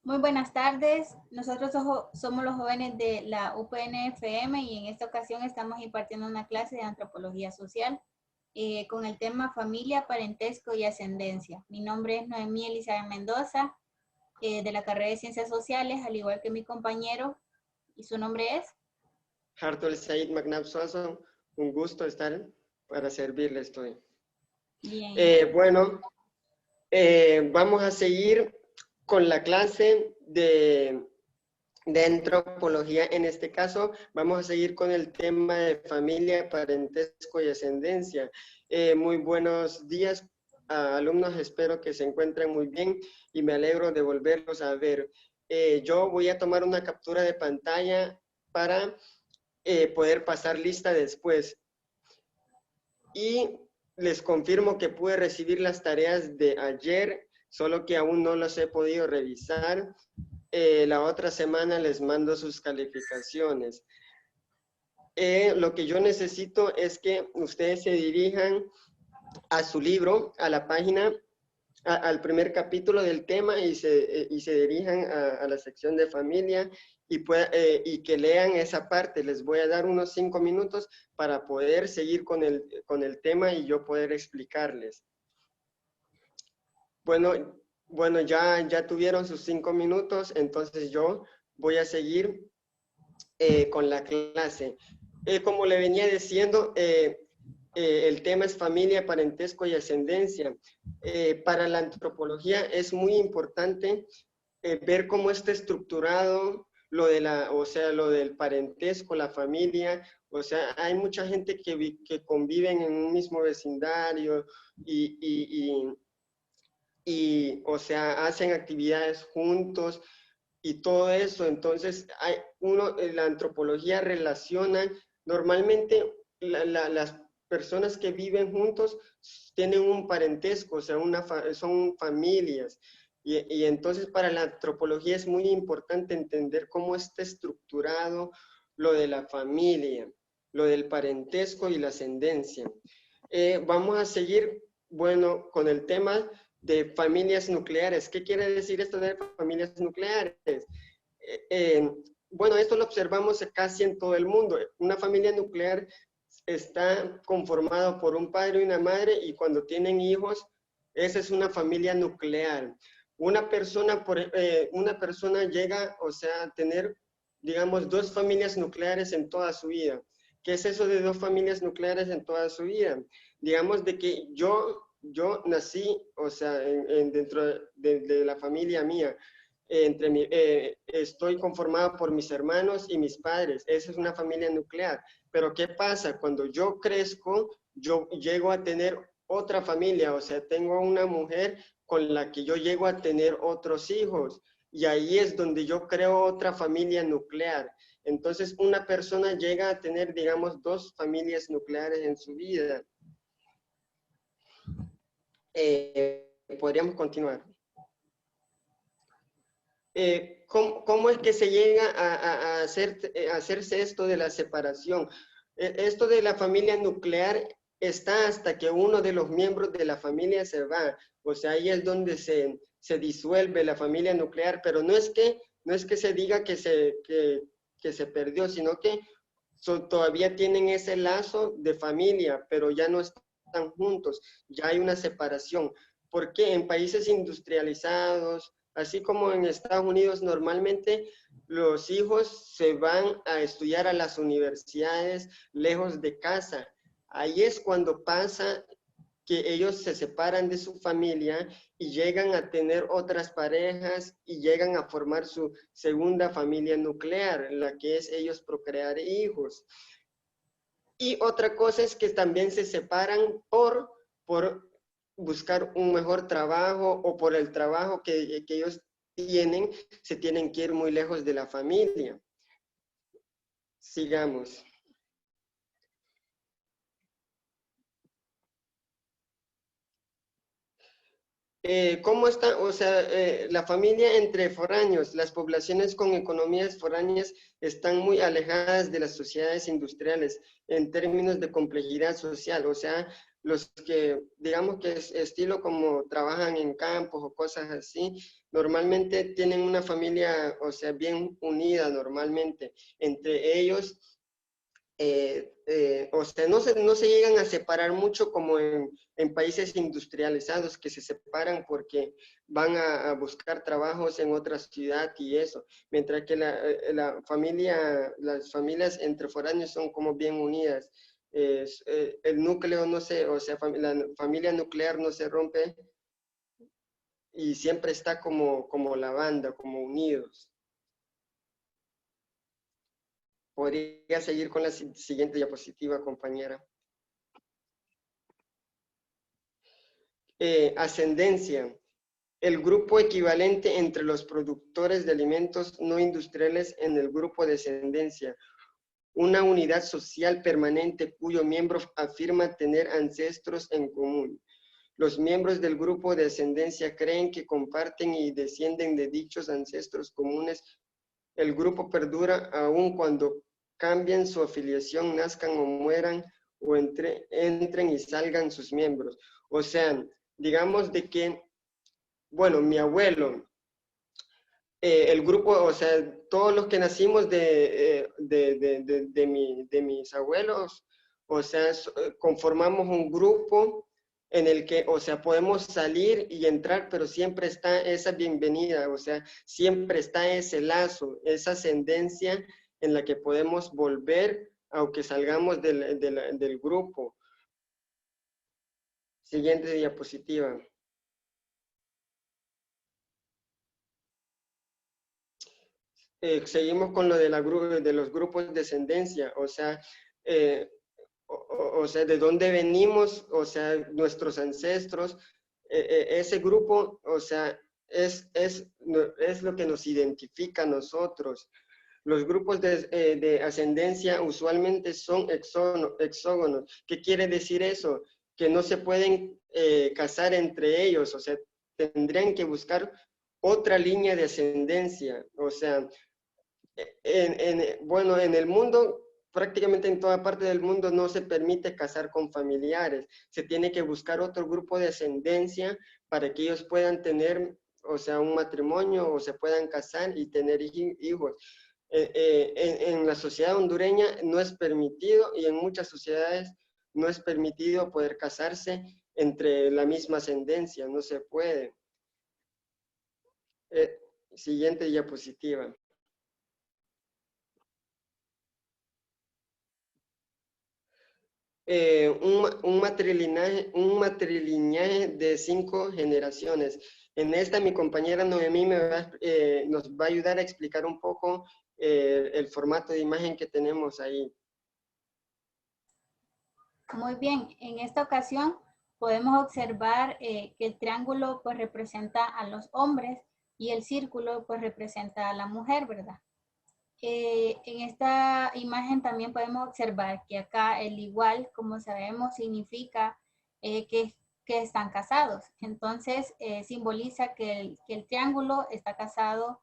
Muy buenas tardes. Nosotros somos los jóvenes de la UPN-FM y en esta ocasión estamos impartiendo una clase de antropología social con el tema familia, parentesco y ascendencia. Mi nombre es Noemí Elizabeth Mendoza, de la carrera de Ciencias Sociales, al igual que mi compañero. ¿Y su nombre es? Hartol Said Magnab Suazo, un gusto estar para servirle estoy. Bien. Vamos a seguir con la clase de antropología. En este caso, vamos a seguir con el tema de familia, parentesco y ascendencia. Muy buenos días, alumnos. Espero que se encuentren muy bien y me alegro de volverlos a ver. Yo voy a tomar una captura de pantalla para poder pasar lista después. Y les confirmo que pude recibir las tareas de ayer, solo que aún no las he podido revisar. La otra semana les mando sus calificaciones. Lo que yo necesito es que ustedes se dirijan a su libro, a la página, al primer capítulo del tema y se dirijan a la sección de familia y que lean esa parte. Les voy a dar unos 5 minutos para poder seguir con el tema y yo poder explicarles. Bueno, ya tuvieron sus 5 minutos, entonces yo voy a seguir con la clase. Como le venía diciendo, el tema es familia, parentesco y ascendencia. Para la antropología es muy importante ver cómo está estructurado lo del parentesco, la familia. O sea, hay mucha gente que conviven en un mismo vecindario o sea, hacen actividades juntos y todo eso. Entonces, la antropología relaciona, normalmente las personas que viven juntos tienen un parentesco, o sea, son familias. Y entonces para la antropología es muy importante entender cómo está estructurado lo de la familia, lo del parentesco y la ascendencia. Vamos a seguir, bueno, con el tema de familias nucleares. ¿Qué quiere decir esto de familias nucleares? Bueno, esto lo observamos casi en todo el mundo. Una familia nuclear está conformada por un padre y una madre, y cuando tienen hijos, esa es una familia nuclear. Una persona llega, o sea, a tener, digamos, 2 familias nucleares en toda su vida. ¿Qué es eso de 2 familias nucleares en toda su vida? Digamos de que yo nací, o sea, dentro de la familia mía, estoy conformado por mis hermanos y mis padres. Esa es una familia nuclear. Pero ¿qué pasa? Cuando yo crezco, yo llego a tener otra familia, o sea, tengo una mujer con la que yo llego a tener otros hijos. Y ahí es donde yo creo otra familia nuclear. Entonces, una persona llega a tener, digamos, 2 familias nucleares en su vida. Podríamos continuar. ¿Cómo es que se llega a hacerse esto de la separación? Esto de la familia nuclear está hasta que uno de los miembros de la familia se va. O sea, ahí es donde se disuelve la familia nuclear, pero no es que se diga que se perdió, sino que todavía tienen ese lazo de familia, pero ya no están juntos, ya hay una separación. Porque en países industrializados, así como en Estados Unidos, normalmente los hijos se van a estudiar a las universidades lejos de casa. Ahí es cuando pasa que ellos se separan de su familia y llegan a tener otras parejas y llegan a formar su segunda familia nuclear, la que es ellos procrear hijos. Y otra cosa es que también se separan por buscar un mejor trabajo o por el trabajo que ellos tienen, se tienen que ir muy lejos de la familia. Sigamos. ¿Cómo está? O sea, la familia entre foráneos, las poblaciones con economías foráneas están muy alejadas de las sociedades industriales en términos de complejidad social. O sea, los que, digamos que es estilo como trabajan en campos o cosas así, normalmente tienen una familia, o sea, bien unida normalmente. Entre ellos, o sea, no se llegan a separar mucho como en países industrializados que se separan porque van a buscar trabajos en otra ciudad y eso, mientras que las familias entre foráneos son como bien unidas. El núcleo no se, o sea, la familia nuclear no se rompe y siempre está como la banda, como unidos. Podría seguir con la siguiente diapositiva, compañera. Ascendencia. El grupo equivalente entre los productores de alimentos no industriales en el grupo de ascendencia. Una unidad social permanente cuyo miembro afirma tener ancestros en común. Los miembros del grupo de ascendencia creen que comparten y descienden de dichos ancestros comunes. El grupo perdura aun cuando cambien su afiliación, nazcan o mueran, o entren y salgan sus miembros. O sea, digamos de que, bueno, mi abuelo, el grupo, o sea, todos los que nacimos de mis abuelos, o sea, conformamos un grupo en el que, o sea, podemos salir y entrar, pero siempre está esa bienvenida, o sea, siempre está ese lazo, esa ascendencia en la que podemos volver, aunque salgamos del grupo. Siguiente diapositiva. Seguimos con lo de los grupos de descendencia, o sea, o sea, de dónde venimos, o sea, nuestros ancestros, ese grupo, o sea, es lo que nos identifica a nosotros. Los grupos de ascendencia usualmente son exógonos. ¿Qué quiere decir eso? Que no se pueden casar entre ellos, o sea, tendrían que buscar otra línea de ascendencia, o sea, bueno, en el mundo, prácticamente en toda parte del mundo no se permite casar con familiares. Se tiene que buscar otro grupo de ascendencia para que ellos puedan tener, o sea, un matrimonio o se puedan casar y tener hijos. En la sociedad hondureña no es permitido y en muchas sociedades no es permitido poder casarse entre la misma ascendencia, no se puede. Siguiente diapositiva. Un matrilineaje de 5 generaciones. En esta mi compañera Noemí nos va a ayudar a explicar un poco el formato de imagen que tenemos ahí. Muy bien, en esta ocasión podemos observar que el triángulo pues representa a los hombres y el círculo pues representa a la mujer, ¿verdad? En esta imagen también podemos observar que acá el igual, como sabemos, significa que están casados. Entonces, simboliza que el triángulo está casado,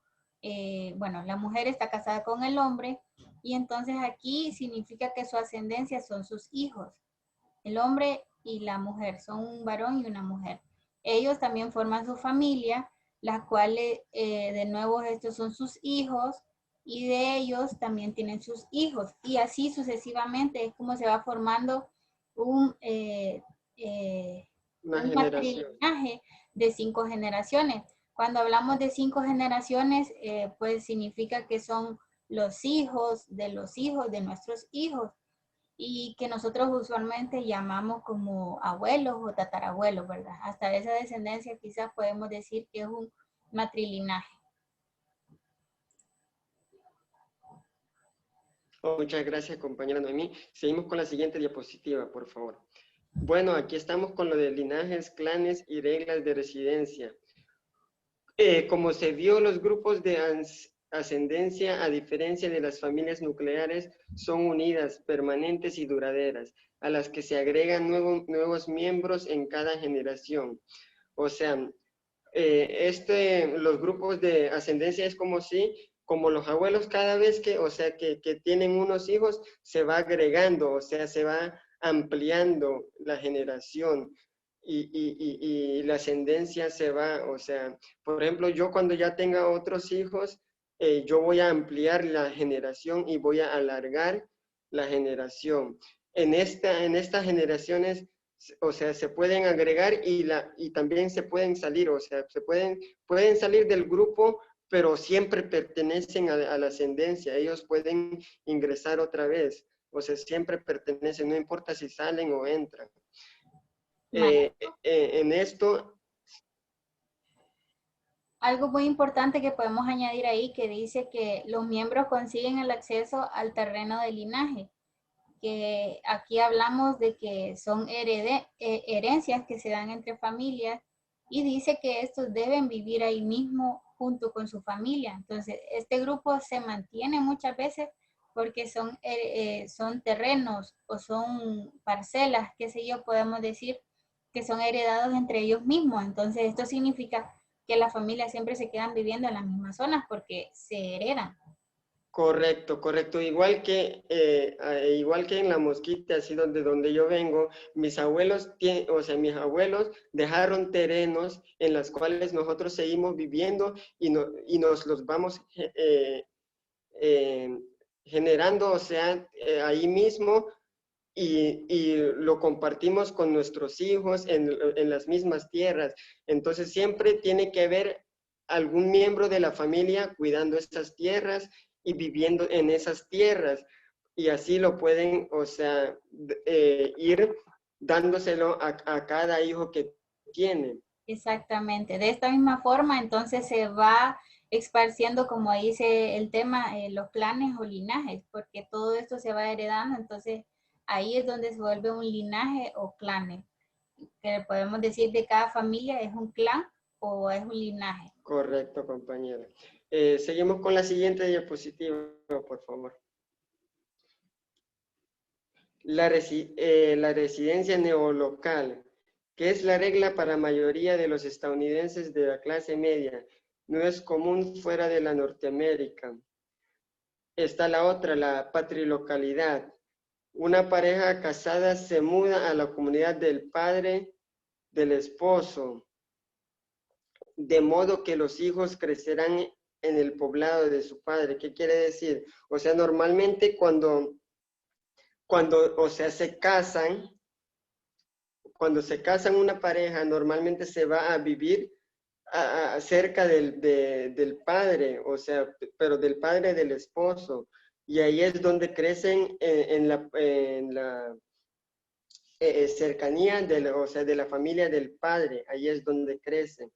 bueno, la mujer está casada con el hombre, y entonces aquí significa que su ascendencia son sus hijos. El hombre y la mujer son un varón y una mujer. Ellos también forman su familia, las cuales, de nuevo, estos son sus hijos, y de ellos también tienen sus hijos, y así sucesivamente es como se va formando un matrilineaje de 5 generaciones. Cuando hablamos de 5 generaciones, pues significa que son los hijos de nuestros hijos, y que nosotros usualmente llamamos como abuelos o tatarabuelos, ¿verdad? Hasta esa descendencia quizás podemos decir que es un matrilinaje. Muchas gracias, compañera Noemí. Seguimos con la siguiente diapositiva, por favor. Bueno, aquí estamos con lo de linajes, clanes y reglas de residencia. Como se vio, los grupos de ascendencia, a diferencia de las familias nucleares, son unidas, permanentes y duraderas, a las que se agregan nuevos miembros en cada generación. O sea, los grupos de ascendencia es como si, como los abuelos cada vez que, o sea, que tienen unos hijos, se va agregando, o sea, se va ampliando la generación y la ascendencia se va, o sea, por ejemplo, yo cuando ya tenga otros hijos, yo voy a ampliar la generación y voy a alargar la generación. En estas generaciones, o sea, se pueden agregar y también se pueden salir, o sea, pueden salir del grupo, pero siempre pertenecen a la ascendencia. Ellos pueden ingresar otra vez, o sea, siempre pertenecen, no importa si salen o entran. En esto... Algo muy importante que podemos añadir ahí que dice que los miembros consiguen el acceso al terreno de linaje, que aquí hablamos de que son herencias que se dan entre familias y dice que estos deben vivir ahí mismo junto con su familia. Entonces, este grupo se mantiene muchas veces porque son terrenos o son parcelas, qué sé yo, podemos decir, que son heredados entre ellos mismos. Entonces, esto significa que las familias siempre se quedan viviendo en las mismas zonas porque se heredan. Correcto, correcto. Igual que en La Mosquita, así donde yo vengo, mis abuelos, mis abuelos dejaron terrenos en los cuales nosotros seguimos viviendo y nos los vamos eh, generando, o sea, ahí mismo y lo compartimos con nuestros hijos en las mismas tierras. Entonces siempre tiene que haber algún miembro de la familia cuidando estas tierras y viviendo en esas tierras. Y así lo pueden, o sea, ir dándoselo a cada hijo que tienen. Exactamente. De esta misma forma, entonces se va esparciendo, como dice el tema, los clanes o linajes, porque todo esto se va heredando. Entonces, ahí es donde se vuelve un linaje o clanes, que podemos decir de cada familia es un clan o es un linaje. Correcto, compañera. Seguimos con la siguiente diapositiva, por favor. La residencia neolocal, que es la regla para la mayoría de los estadounidenses de la clase media, no es común fuera de la Norteamérica. Está la otra, la patrilocalidad. Una pareja casada se muda a la comunidad del padre del esposo, de modo que los hijos crecerán en el poblado de su padre. ¿Qué quiere decir? O sea, normalmente cuando o sea, cuando se casan una pareja, normalmente se va a vivir cerca del padre, o sea, pero del padre del esposo. Y ahí es donde crecen en la cercanía o sea, de la familia del padre. Ahí es donde crecen.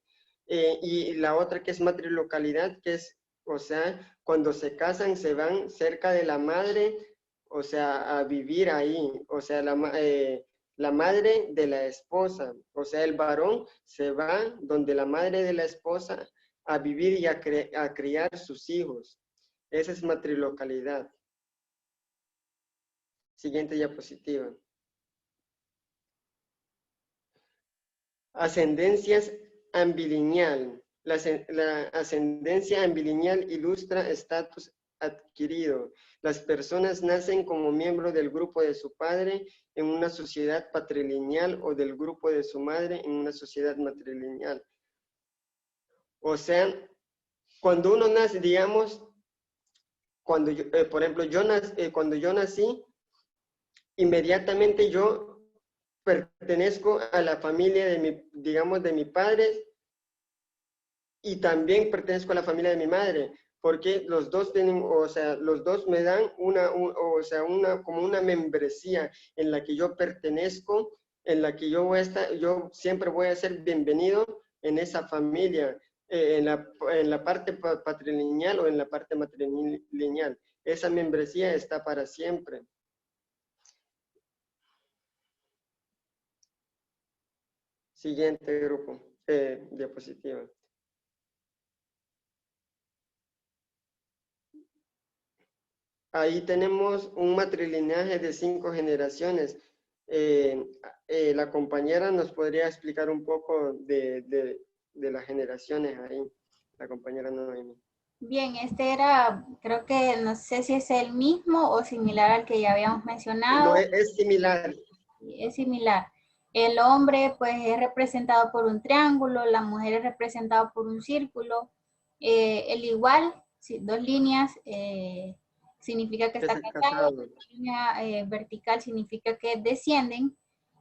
Y la otra que es matrilocalidad, que es, o sea, cuando se casan se van cerca de la madre, o sea, a vivir ahí. O sea, la madre de la esposa, o sea, el varón se va donde la madre de la esposa a vivir y a criar sus hijos. Esa es matrilocalidad. Siguiente diapositiva. Ascendencias ambilineal. La ascendencia ambilineal ilustra estatus adquirido. Las personas nacen como miembro del grupo de su padre en una sociedad patrilineal o del grupo de su madre en una sociedad matrilineal. O sea, cuando uno nace, digamos, por ejemplo, cuando yo nací, inmediatamente yo pertenezco a la familia digamos, de mi padre y también pertenezco a la familia de mi madre, porque los dos tienen, o sea, los dos me dan como una membresía en la que yo pertenezco, en la que yo siempre voy a ser bienvenido en esa familia, en la parte patrilineal o en la parte matrilineal. Esa membresía está para siempre. Siguiente grupo, diapositiva. Ahí tenemos un matrilineaje de 5 generaciones. La compañera nos podría explicar un poco de las generaciones ahí, la compañera Noemi. Bien, este era, creo que no sé si es el mismo o similar al que ya habíamos mencionado. No, es similar. es similar. El hombre pues es representado por un triángulo, la mujer es representada por un círculo. El igual, sí, dos líneas, significa que Que está se ha casado, casado. la línea vertical significa que descienden,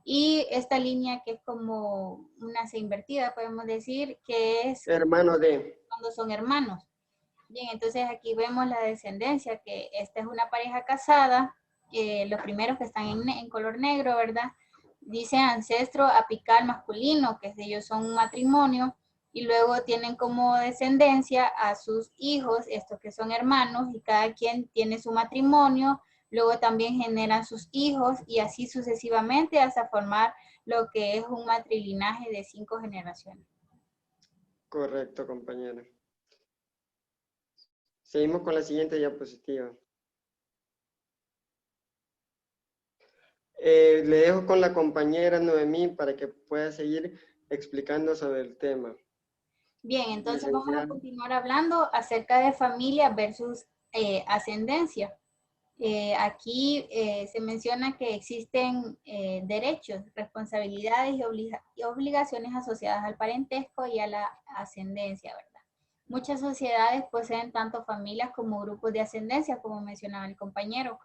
y esta línea que es como una C invertida, podemos decir, que es Hermano de. cuando son hermanos. Bien, entonces aquí vemos la descendencia, que esta es una pareja casada, los primeros que están en color negro, ¿verdad? Dice ancestro apical masculino, que ellos son un matrimonio, y luego tienen como descendencia a sus hijos, estos que son hermanos, y cada quien tiene su matrimonio, luego también generan sus hijos, y así sucesivamente hasta formar lo que es un matrilinaje de 5 generaciones. Correcto, compañera. Seguimos con la siguiente diapositiva. Le dejo con la compañera Noemí para que pueda seguir explicando sobre el tema. Bien, entonces vamos a Licenciada. continuar hablando acerca de familia versus ascendencia. Aquí se menciona que existen derechos, responsabilidades y obligaciones asociadas al parentesco y a la ascendencia, ¿verdad? Muchas sociedades poseen tanto familias como grupos de ascendencia, como mencionaba el compañero.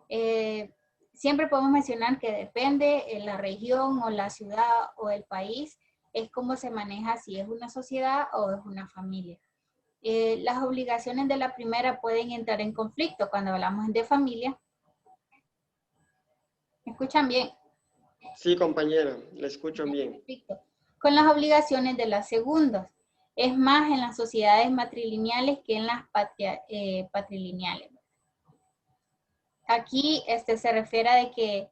Eh, Siempre podemos mencionar que depende en la región o la ciudad o el país, es cómo se maneja si es una sociedad o es una familia. Las obligaciones de la primera pueden entrar en conflicto cuando hablamos de familia. ¿Me escuchan bien? Sí, compañera, la escucho bien. Conflicto con las obligaciones de las segundas. Es más en las sociedades matrilineales que en las patrilineales. Aquí se refiere a de que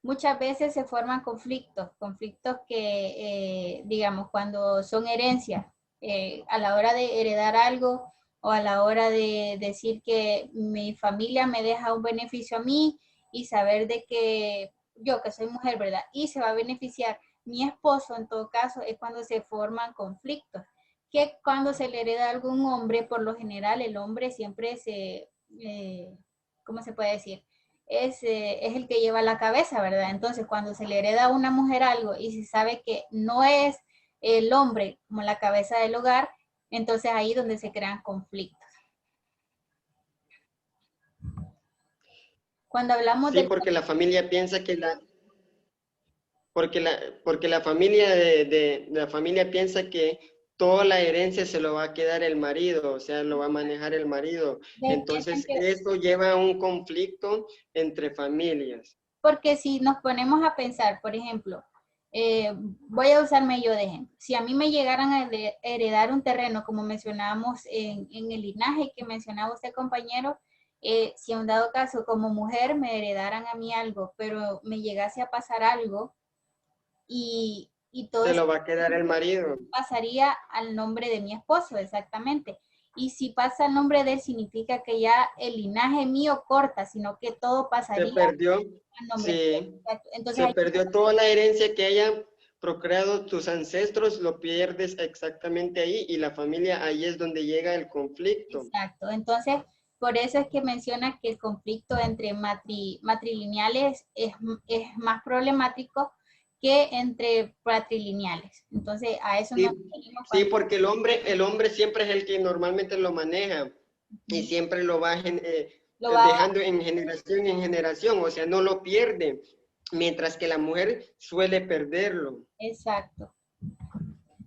muchas veces se forman conflictos que, digamos, cuando son herencias, a la hora de heredar algo o a la hora de decir que mi familia me deja un beneficio a mí y saber de que yo, que soy mujer, ¿verdad? Y se va a beneficiar mi esposo, en todo caso, es cuando se forman conflictos. Que cuando se le hereda a algún hombre, por lo general, el hombre siempre ¿cómo se puede decir? Es el que lleva la cabeza, ¿verdad? Entonces, cuando se le hereda a una mujer algo y se sabe que no es el hombre como la cabeza del hogar, entonces ahí es donde se crean conflictos. Cuando hablamos Sí, del... porque la familia piensa que porque la familia la familia piensa que toda la herencia se lo va a quedar el marido, o sea, lo va a manejar el marido. Piensan Entonces, que, eso lleva a un conflicto entre familias. porque si nos ponemos a pensar, por ejemplo, voy a usarme yo de ejemplo. Si a mí me llegaran a heredar un terreno, como mencionábamos en el linaje que mencionaba usted, compañero, si en un dado caso como mujer me heredaran a mí algo, pero me llegase a pasar algo y todo Se eso lo va a quedar el marido. pasaría al nombre de mi esposo, exactamente. Y si pasa al nombre de él, significa que ya el linaje mío corta, sino que todo Se pasaría perdió, al nombre de él. sí, Exacto. Entonces, se hay perdió toda la herencia que hayan procreado tus ancestros, lo pierdes exactamente ahí y la familia, ahí es donde llega el conflicto. exacto. Entonces, por eso es que menciona que el conflicto entre matrilineales es más problemático que entre patrilineales. Entonces, a eso nos Sí, referimos sí, cuando... porque el hombre siempre es el que normalmente lo maneja y Ujú. siempre lo va Lo va dejando en generación, o sea, no lo pierde, mientras que la mujer suele perderlo. exacto.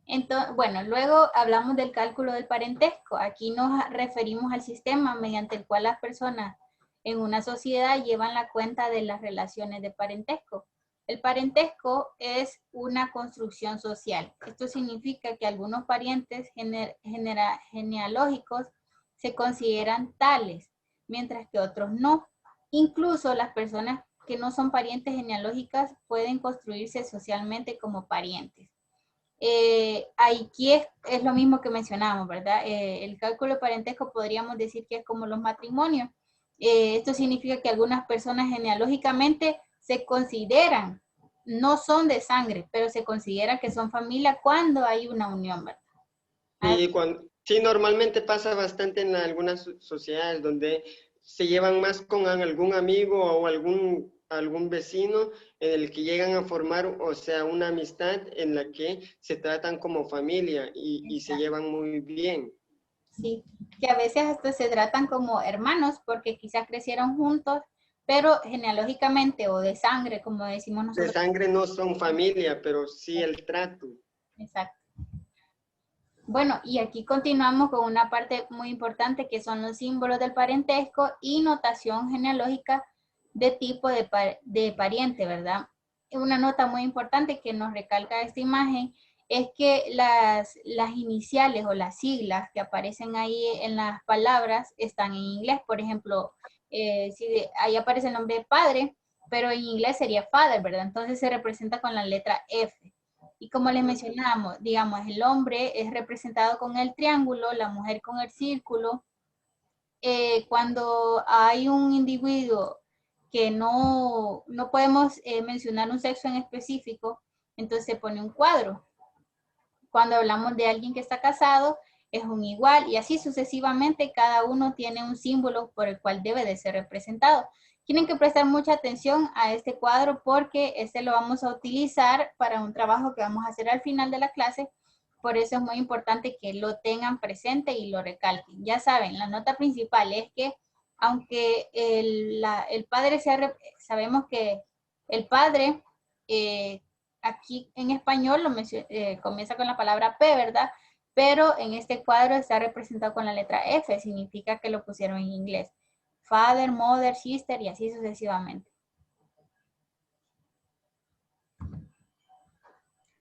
Entonces, bueno, luego hablamos del cálculo del parentesco. Aquí nos referimos al sistema mediante el cual las personas en una sociedad llevan la cuenta de las relaciones de parentesco. El parentesco es una construcción social. Esto significa que algunos parientes genealógicos se consideran tales, mientras que otros no. Incluso las personas que no son parientes genealógicas pueden construirse socialmente como parientes. Aquí es lo mismo que mencionábamos, ¿verdad? El cálculo de parentesco podríamos decir que es como los matrimonios. Esto significa que algunas personas genealógicamente se consideran, no son de sangre, pero se considera que son familia cuando hay una unión, ¿verdad? Ah, Sí, normalmente pasa bastante en algunas sociedades donde se llevan más con algún amigo o algún algún vecino en el que llegan a formar, o sea, una amistad en la que se tratan como familia y se Exacto. llevan muy bien. Sí, que a veces hasta se tratan como hermanos porque quizás crecieron juntos, pero genealógicamente o de sangre, como decimos De nosotros. sangre no son familia, pero sí el trato. Exacto. Bueno, y aquí continuamos con una parte muy importante que son los símbolos del parentesco y notación genealógica de tipo de pariente, ¿verdad? Una nota muy importante que nos recalca esta imagen es que las iniciales o las siglas que aparecen ahí en las palabras están en inglés. Por ejemplo, ahí aparece el nombre de padre, pero en inglés sería father, ¿verdad? Entonces se representa con la letra F. Y como les mencionamos, digamos, el hombre es representado con el triángulo, la mujer con el círculo. Cuando hay un individuo que no podemos mencionar un sexo en específico, entonces se pone un cuadro. Cuando hablamos de alguien que está casado, es un igual y así sucesivamente cada uno tiene un símbolo por el cual debe de ser representado. Tienen que prestar mucha atención a este cuadro porque este lo vamos a utilizar para un trabajo que vamos a hacer al final de la clase. Por eso es muy importante que lo tengan presente y lo recalquen. Ya saben, la nota principal es que aunque el padre sabemos que el padre aquí en español comienza con la palabra P, ¿verdad? Pero en este cuadro está representado con la letra F, significa que lo pusieron en inglés. Father, mother, sister y así sucesivamente.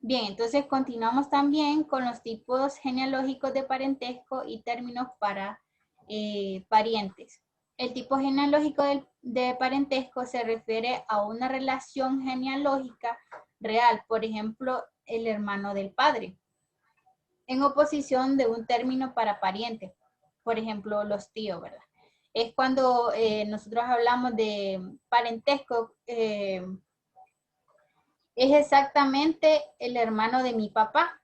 Bien, entonces continuamos también con los tipos genealógicos de parentesco y términos para parientes. El tipo genealógico de parentesco se refiere a una relación genealógica real, por ejemplo, el hermano del padre, en oposición de un término para pariente, por ejemplo, los tíos, ¿verdad? Es cuando nosotros hablamos de parentesco, es exactamente el hermano de mi papá,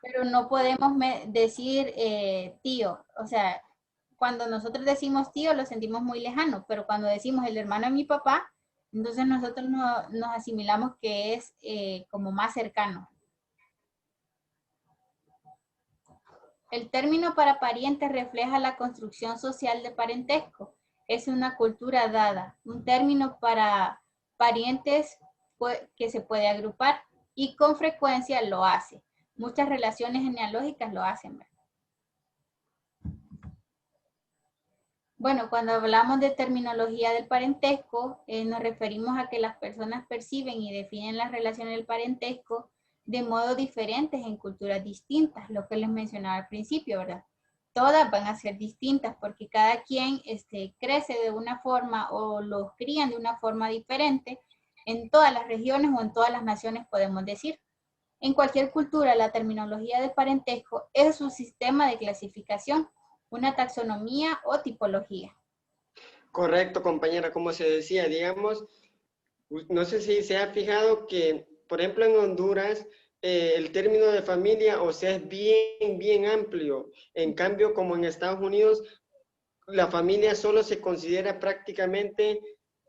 pero no podemos decir tío. O sea, cuando nosotros decimos tío lo sentimos muy lejano, pero cuando decimos el hermano de mi papá, entonces nosotros nos asimilamos que es como más cercano. El término para pariente refleja la construcción social de parentesco. Es una cultura dada, un término para parientes que se puede agrupar y con frecuencia lo hace. Muchas relaciones genealógicas lo hacen. Bueno, cuando hablamos de terminología del parentesco, nos referimos a que las personas perciben y definen las relaciones del parentesco de modo diferentes en culturas distintas, lo que les mencionaba al principio, ¿verdad? Todas van a ser distintas porque cada quien crece de una forma o los crían de una forma diferente en todas las regiones o en todas las naciones, podemos decir. En cualquier cultura, la terminología de parentesco es un sistema de clasificación, una taxonomía o tipología. Correcto, compañera, como se decía, digamos, no sé si se ha fijado que, por ejemplo, en Honduras, el término de familia, o sea, es bien, bien amplio. En cambio, como en Estados Unidos, la familia solo se considera prácticamente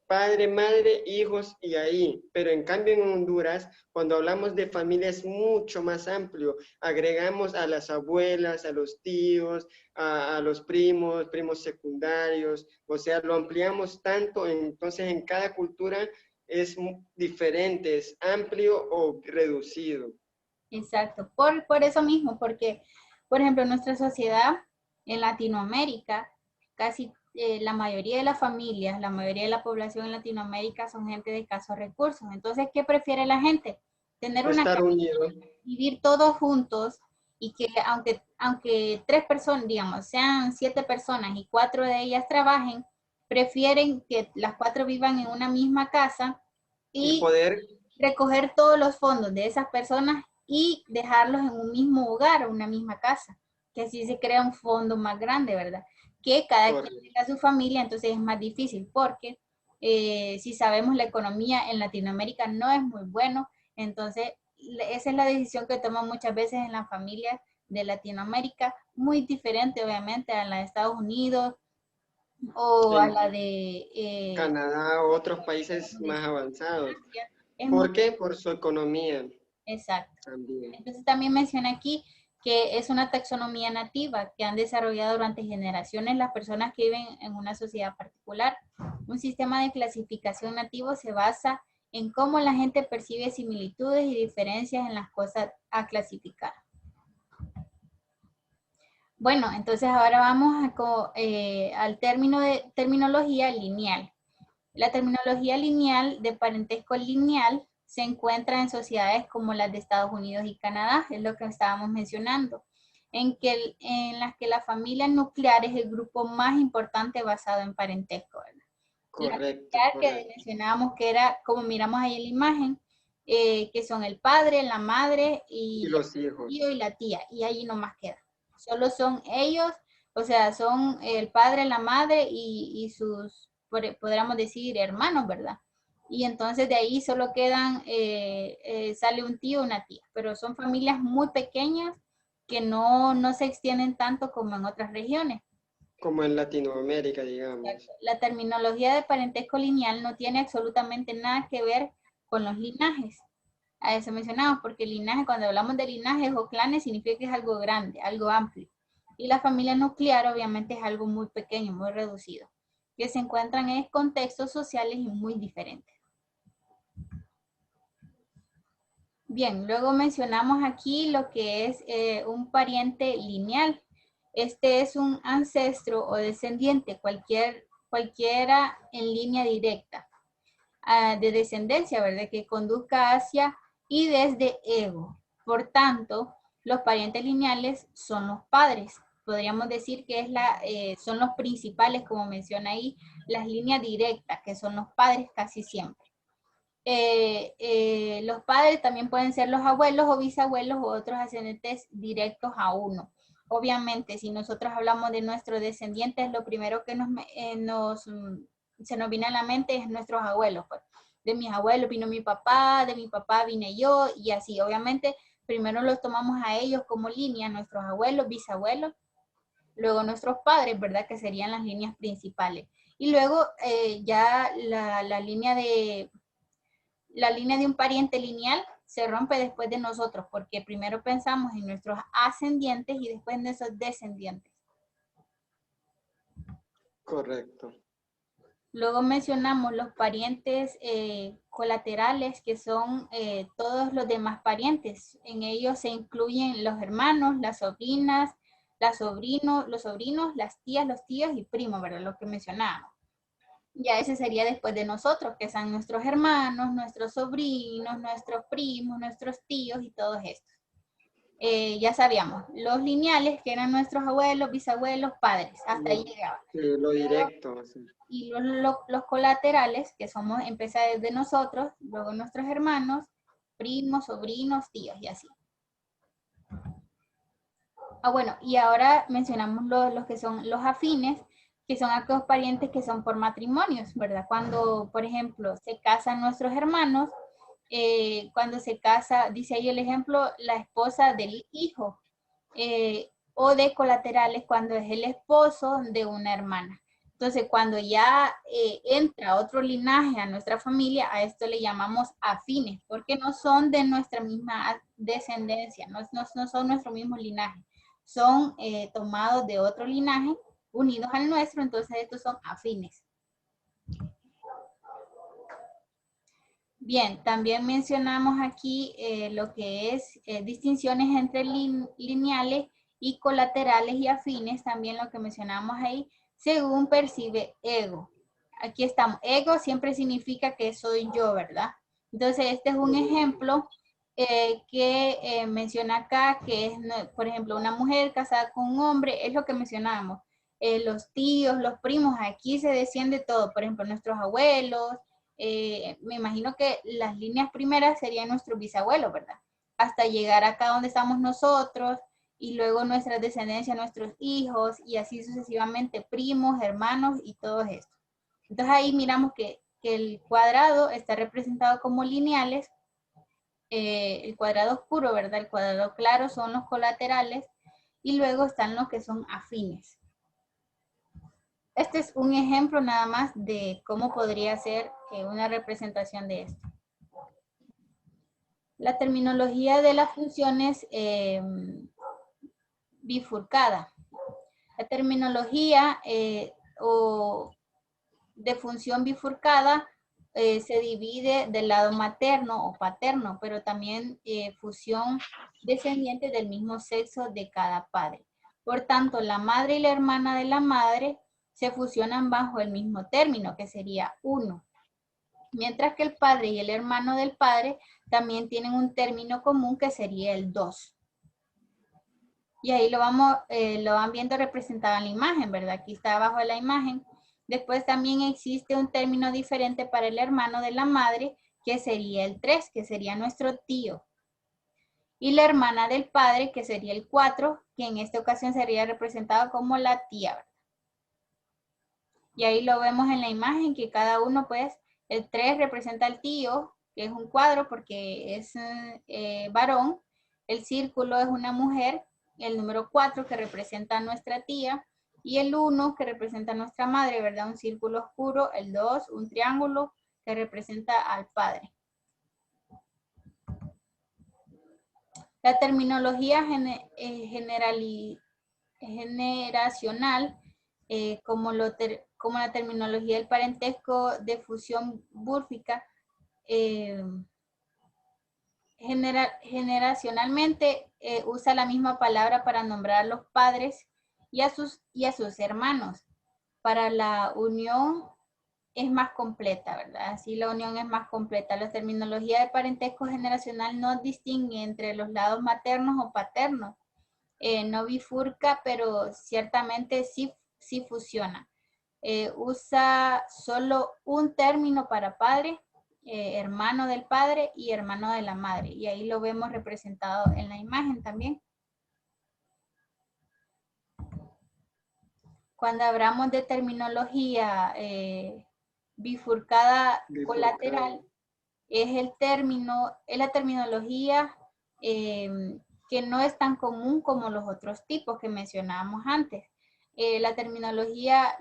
padre, madre, hijos y ahí. Pero en cambio en Honduras, cuando hablamos de familia es mucho más amplio. Agregamos a las abuelas, a los tíos, a los primos, primos secundarios, o sea, lo ampliamos tanto, entonces en cada cultura es diferente, es amplio o reducido. Exacto, por eso mismo, porque, por ejemplo, en nuestra sociedad, en Latinoamérica, casi la mayoría de las familias, la mayoría de la población en Latinoamérica son gente de escasos recursos. Entonces, ¿qué prefiere la gente? Tener una Estar casa, unido. vivir todos juntos y que aunque 3 personas, digamos, sean 7 personas y 4 de ellas trabajen, prefieren que las 4 vivan en una misma casa Y y poder, recoger todos los fondos de esas personas y dejarlos en un mismo hogar o una misma casa, que así se crea un fondo más grande, ¿verdad? Que cada quien correcto. tenga su familia, entonces es más difícil porque si sabemos la economía en Latinoamérica no es muy bueno, entonces esa es la decisión que toman muchas veces en las familias de Latinoamérica, muy diferente obviamente a la de Estados Unidos o a En la de Canadá o otros países más avanzados. Francia. Es muy ¿Por qué? Por su economía exacto. también. Entonces también menciona aquí que es una taxonomía nativa que han desarrollado durante generaciones las personas que viven en una sociedad particular. Un sistema de clasificación nativo se basa en cómo la gente percibe similitudes y diferencias en las cosas a clasificar. Bueno, entonces ahora vamos al término de terminología lineal. La terminología lineal de parentesco lineal se encuentra en sociedades como las de Estados Unidos y Canadá, es lo que estábamos mencionando, en las que la familia nuclear es el grupo más importante basado en parentesco, ¿verdad? La Correcto, nuclear que correcto. mencionábamos que era, como miramos ahí en la imagen, que son el padre, la madre Y y los el hijos. tío y la tía, y ahí no más queda. Solo son ellos, o sea, son el padre, la madre y sus, podríamos decir, hermanos, ¿verdad? Y entonces de ahí solo quedan, sale un tío o una tía, pero son familias muy pequeñas que no se extienden tanto como en otras regiones. Como en Latinoamérica, digamos. La terminología de parentesco lineal no tiene absolutamente nada que ver con los linajes. A eso mencionamos, porque el linaje, cuando hablamos de linajes o clanes, significa que es algo grande, algo amplio. Y la familia nuclear obviamente es algo muy pequeño, muy reducido, que se encuentran en contextos sociales y muy diferentes. Bien, luego mencionamos aquí lo que es un pariente lineal. Este es un ancestro o descendiente, cualquiera en línea directa de descendencia, ¿verdad? Que conduzca hacia y desde ego. Por tanto, los parientes lineales son los padres. Podríamos decir que son los principales, como menciona ahí, las líneas directas, que son los padres casi siempre. Los padres también pueden ser los abuelos o bisabuelos o otros ascendentes directos a uno. Obviamente, si nosotros hablamos de nuestros descendientes, lo primero que se nos viene a la mente es nuestros abuelos. Pues. De mis abuelos vino mi papá, de mi papá vine yo y así. Obviamente, primero los tomamos a ellos como línea, nuestros abuelos, bisabuelos, luego nuestros padres, ¿verdad? Que serían las líneas principales. Y luego ya la línea de un pariente lineal se rompe después de nosotros, porque primero pensamos en nuestros ascendientes y después en nuestros descendientes. Correcto. Luego mencionamos los parientes colaterales, que son todos los demás parientes. En ellos se incluyen los hermanos, las sobrinas, los sobrinos, las tías, los tíos y primos, ¿verdad? Lo que mencionábamos. Ya ese sería después de nosotros, que son nuestros hermanos, nuestros sobrinos, nuestros primos, nuestros tíos y todos estos. Ya sabíamos, los lineales, que eran nuestros abuelos, bisabuelos, padres, hasta ahí llegaban. Lo directo. Sí. Y los colaterales, que somos, empieza desde nosotros, luego nuestros hermanos, primos, sobrinos, tíos y así. Ah, bueno, y ahora mencionamos los que son los afines, que son aquellos parientes que son por matrimonios, ¿verdad? Cuando, por ejemplo, se casan nuestros hermanos, cuando se casa, dice ahí el ejemplo, la esposa del hijo, o de colaterales cuando es el esposo de una hermana. Entonces, cuando ya entra otro linaje a nuestra familia, a esto le llamamos afines, porque no son de nuestra misma descendencia, no son nuestro mismo linaje, son tomados de otro linaje, unidos al nuestro, entonces estos son afines. Bien, también mencionamos aquí lo que es distinciones entre lineales y colaterales y afines, también lo que mencionamos ahí, según percibe ego. Aquí estamos, ego siempre significa que soy yo, ¿verdad? Entonces, este es un ejemplo que menciona acá, que es, por ejemplo, una mujer casada con un hombre, es lo que mencionábamos. Los tíos, los primos, aquí se desciende todo, por ejemplo, nuestros abuelos, me imagino que las líneas primeras serían nuestros bisabuelos, ¿verdad? Hasta llegar acá donde estamos nosotros y luego nuestra descendencia, nuestros hijos y así sucesivamente, primos, hermanos y todo esto. Entonces ahí miramos que el cuadrado está representado como lineales, el cuadrado oscuro, ¿verdad? El cuadrado claro son los colaterales y luego están los que son afines. Este es un ejemplo nada más de cómo podría ser una representación de esto. La terminología de las funciones bifurcada. La terminología o de función bifurcada se divide del lado materno o paterno, pero también fusión descendiente del mismo sexo de cada padre. Por tanto, la madre y la hermana de la madre se fusionan bajo el mismo término, que sería uno. Mientras que el padre y el hermano del padre también tienen un término común que sería el 2. Y ahí lo van viendo representado en la imagen, ¿verdad? Aquí está abajo de la imagen. Después también existe un término diferente para el hermano de la madre, que sería el 3, que sería nuestro tío. Y la hermana del padre, que sería el 4, que en esta ocasión sería representado como la tía, ¿verdad? Y ahí lo vemos en la imagen que cada uno, pues, el 3 representa al tío, que es un cuadro porque es varón. El círculo es una mujer. El número 4 que representa a nuestra tía. Y el 1 que representa a nuestra madre, ¿verdad? Un círculo oscuro. El 2, un triángulo que representa al padre. La terminología generacional, como la terminología del parentesco de fusión búrfica, generacionalmente usa la misma palabra para nombrar a los padres y a sus hermanos. Para la unión es más completa, ¿verdad? Así la unión es más completa. La terminología de parentesco generacional no distingue entre los lados maternos o paternos. No bifurca, pero ciertamente sí fusiona. Usa solo un término para padre, hermano del padre y hermano de la madre. Y ahí lo vemos representado en la imagen también. Cuando hablamos de terminología bifurcada colateral, es la terminología que no es tan común como los otros tipos que mencionábamos antes. La terminología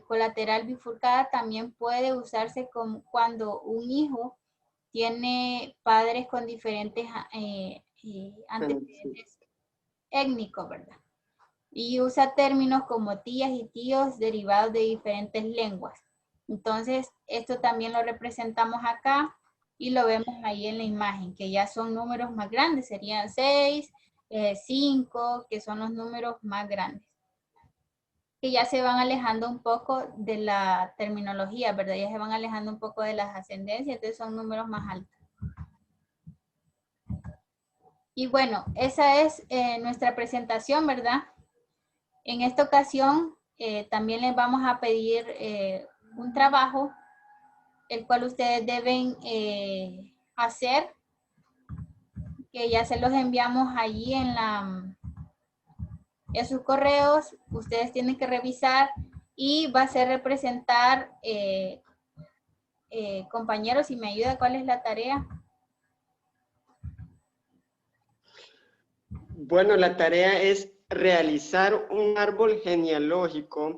colateral bifurcada también puede usarse cuando un hijo tiene padres con diferentes antecedentes étnicos, ¿verdad? Y usa términos como tías y tíos derivados de diferentes lenguas. Entonces, esto también lo representamos acá y lo vemos ahí en la imagen, que ya son números más grandes, serían 6, 5, que son los números más grandes. Que ya se van alejando un poco de la terminología, ¿verdad? Ya se van alejando un poco de las ascendencias, entonces son números más altos. Y bueno, esa es nuestra presentación, ¿verdad? En esta ocasión también les vamos a pedir un trabajo, el cual ustedes deben hacer, que ya se los enviamos allí en sus correos. Ustedes tienen que revisar y va a ser representar, compañeros, si me ayuda, ¿cuál es la tarea? Bueno, la tarea es realizar un árbol genealógico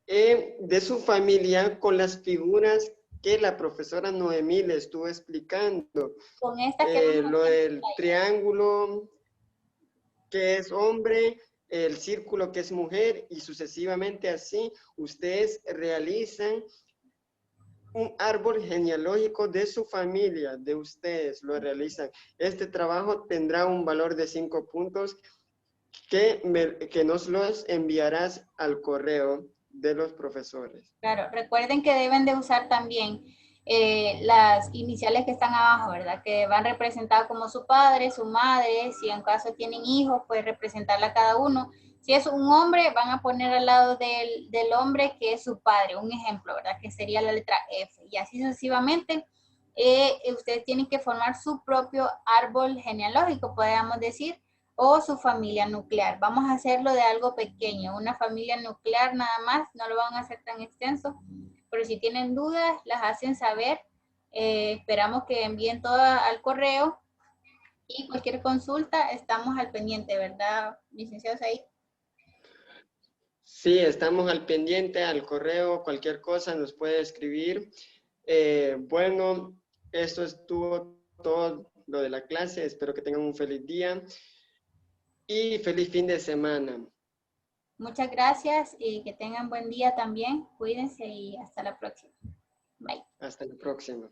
de su familia con las figuras que la profesora Noemí le estuvo explicando. Con esta que Lo del triángulo, que es hombre, el círculo, que es mujer, y sucesivamente así, ustedes realizan un árbol genealógico de su familia, de ustedes, lo realizan. Este trabajo tendrá un valor de 5 puntos que nos los enviarás al correo de los profesores. Claro, recuerden que deben de usar también las iniciales que están abajo, ¿verdad? Que van representadas como su padre, su madre, si en caso tienen hijos, pues representarla a cada uno. Si es un hombre, van a poner al lado del hombre que es su padre, un ejemplo, ¿verdad? Que sería la letra F. Y así sucesivamente, ustedes tienen que formar su propio árbol genealógico, podríamos decir, o su familia nuclear. Vamos a hacerlo de algo pequeño, una familia nuclear nada más, no lo van a hacer tan extenso, pero si tienen dudas, las hacen saber. Esperamos que envíen todo al correo y cualquier consulta estamos al pendiente, ¿verdad, licenciado Said? Sí, estamos al pendiente, al correo, cualquier cosa nos puede escribir. Bueno, esto estuvo todo lo de la clase. Espero que tengan un feliz día y feliz fin de semana. Muchas gracias y que tengan buen día también. Cuídense y hasta la próxima. Bye. Hasta la próxima.